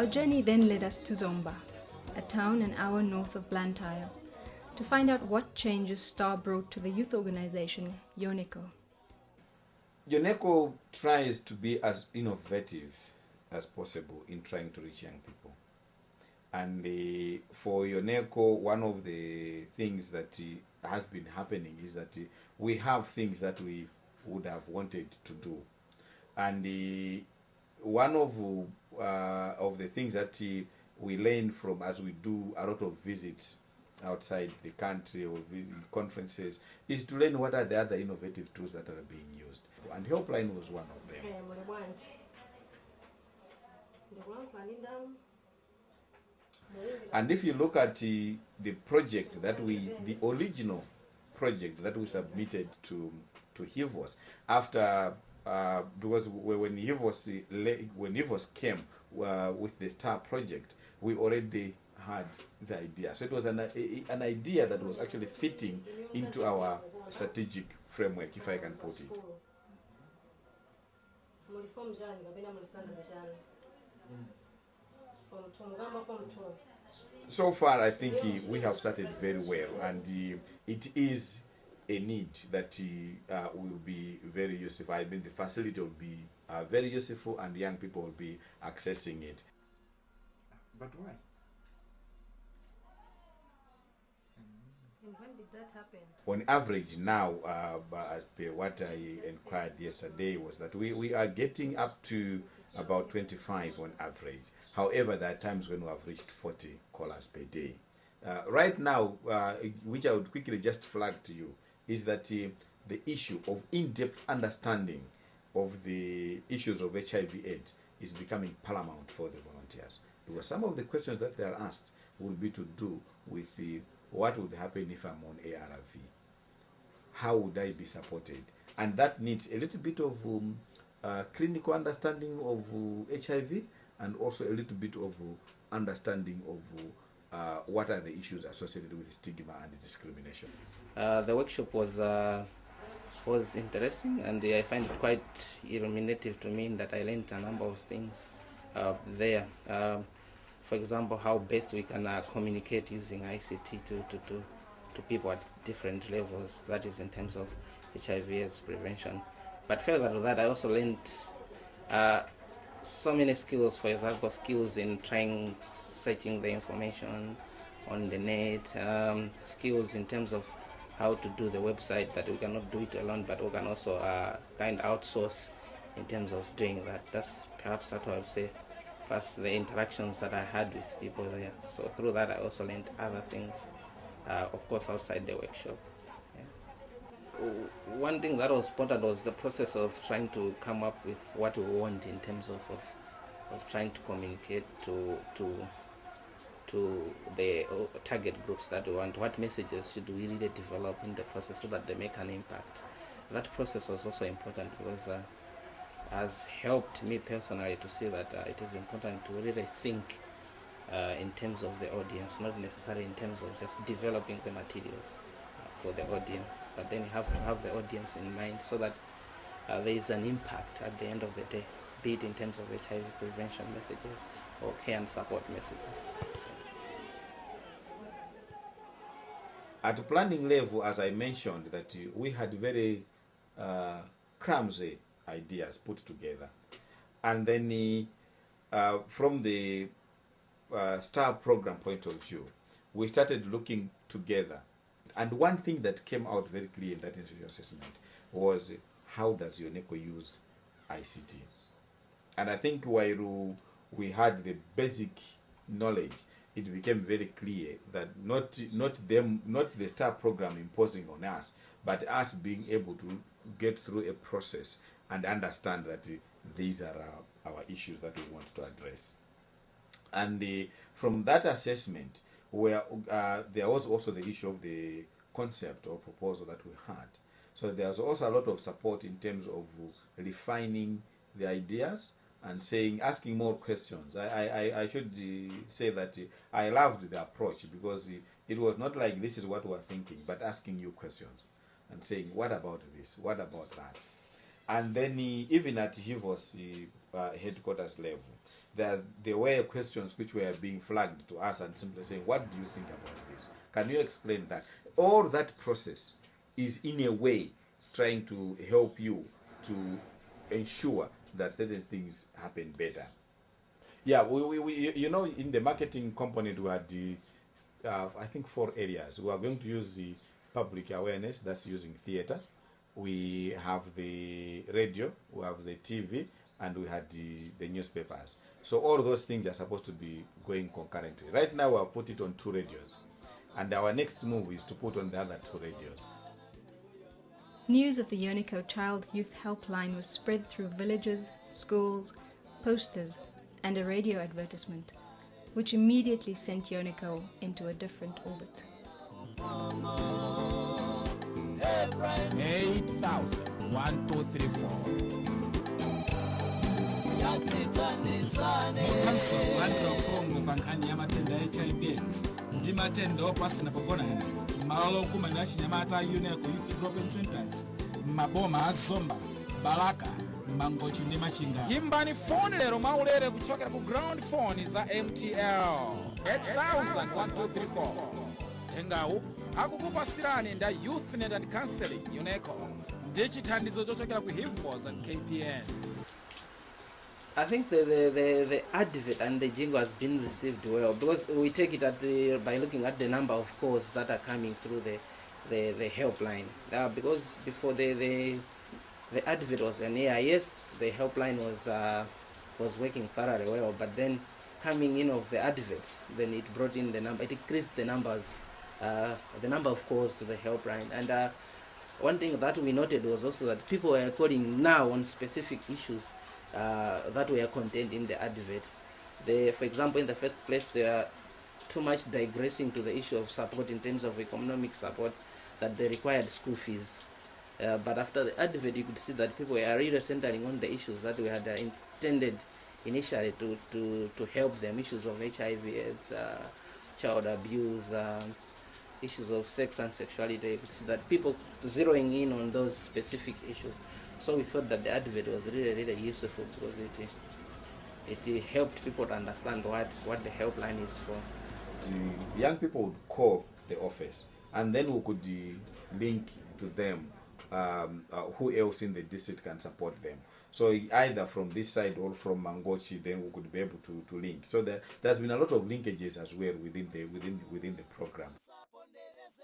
Our journey then led us to Zomba, a town an hour north of Blantyre, to find out what changes STAR brought to the youth organization YoneCo. YoneCo tries to be as innovative as possible in trying to reach young people. And for YoneCo, one of the things that has been happening is that we have things that we would have wanted to do. And one of the things that we learn from as we do a lot of visits outside the country or conferences is to learn what are the other innovative tools that are being used. And Helpline was one of them. And if you look at the project that the original project that we submitted to HIVOS after, because when HIVOS came with the STAR project, we already had the idea. So it was an idea that was actually fitting into our strategic framework, if I can put it. So far, I think we have started very well, and it is a need that will be very useful. I mean, the facility will be very useful, and young people will be accessing it. But why? And when did that happen? On average now, as per what I inquired yesterday, was that we are getting up to about 25 on average. However, there are times when we have reached 40 callers per day. Right now, which I would quickly just flag to you, is that the issue of in-depth understanding of the issues of HIV/AIDS is becoming paramount for the volunteers. Because some of the questions that they are asked will be to do with what would happen if I'm on ARV? How would I be supported? And that needs a little bit of clinical understanding of HIV, and also a little bit of understanding of what are the issues associated with stigma and discrimination. The workshop was interesting, and I find it quite illuminative to me that I learned a number of things there. For example, how best we can communicate using ICT to people at different levels, that is in terms of HIV/AIDS prevention. But further to that, I also learned so many skills, for example, skills in searching the information on the net, skills in terms of how to do the website, that we cannot do it alone, but we can also kind of outsource in terms of doing that. That's perhaps what I would say, plus the interactions that I had with people there. So through that, I also learned other things, of course, outside the workshop. One thing that was important was the process of trying to come up with what we want in terms of trying to communicate to the target groups that we want. What messages should we really develop in the process so that they make an impact? That process was also important because has helped me personally to see that it is important to really think in terms of the audience, not necessarily in terms of just developing the materials for the audience, but then you have to have the audience in mind so that there is an impact at the end of the day, be it in terms of HIV prevention messages or care and support messages. At planning level, as I mentioned, that we had very clumsy ideas put together, and then from the STAR program point of view, we started looking together. And one thing that came out very clear in that institutional assessment was how does YoneCo use ICT? And I think while we had the basic knowledge, it became very clear that not the STAR program imposing on us, but us being able to get through a process and understand that these are our issues that we want to address. And from that assessment, where there was also the issue of the concept or proposal that we had. So there's also a lot of support in terms of refining the ideas and asking more questions. I should say that I loved the approach, because it was not like this is what we're thinking, but asking you questions and saying, what about this? What about that? And then even at HIVOS headquarters level, there were questions which were being flagged to us and simply saying, what do you think about this? Can you explain that? All that process is in a way trying to help you to ensure that certain things happen better. Yeah, we you know, in the marketing component we had I think 4 areas. We are going to use the public awareness, that's using theater. We have the radio, we have the TV, and we had the newspapers. So all those things are supposed to be going concurrently. Right now we have put it on 2 radios, and our next move is to put on the other 2 radios. News of the Yoneco Child Youth Helpline was spread through villages, schools, posters, and a radio advertisement, which immediately sent Yoneco into a different orbit. 8,124 pankhani ya matenda HIV/AIDS ndi matenda opasana pogona ena malo okumana achinyamata a Yoneco Youth Drop-in Centers maboma a Zomba, Balaka, Mangochi ndi Machinga. Imbani phone lero maulere kuchokera ku ground phone za MTR 8,124. Tengawu akukupasirani nda Youthnet and Counseling Yoneco ndi chithandizo chochokera ku HIVPOS and KPN. I think the advert and the jingle has been received well, because we take it by looking at the number of calls that are coming through the helpline. Because before the advert was an air, yes, the helpline was working thoroughly well, but then coming in of the adverts, then it brought in the number, it increased the numbers, the number of calls to the helpline. And one thing that we noted was also that people were calling now on specific issues that were contained in the advert. For example, in the first place, they are too much digressing to the issue of support in terms of economic support, that they required school fees. But after the advert, you could see that people were really centering on the issues that we had intended initially to help them, issues of HIV/AIDS, child abuse, issues of sex and sexuality. You could see that people zeroing in on those specific issues. So we thought that the advert was really useful, because it helped people to understand what the helpline is for. The young people would call the office, and then we could link to them who else in the district can support them. So either from this side or from Mangochi, then we could be able to link. So there's been a lot of linkages as well within the program.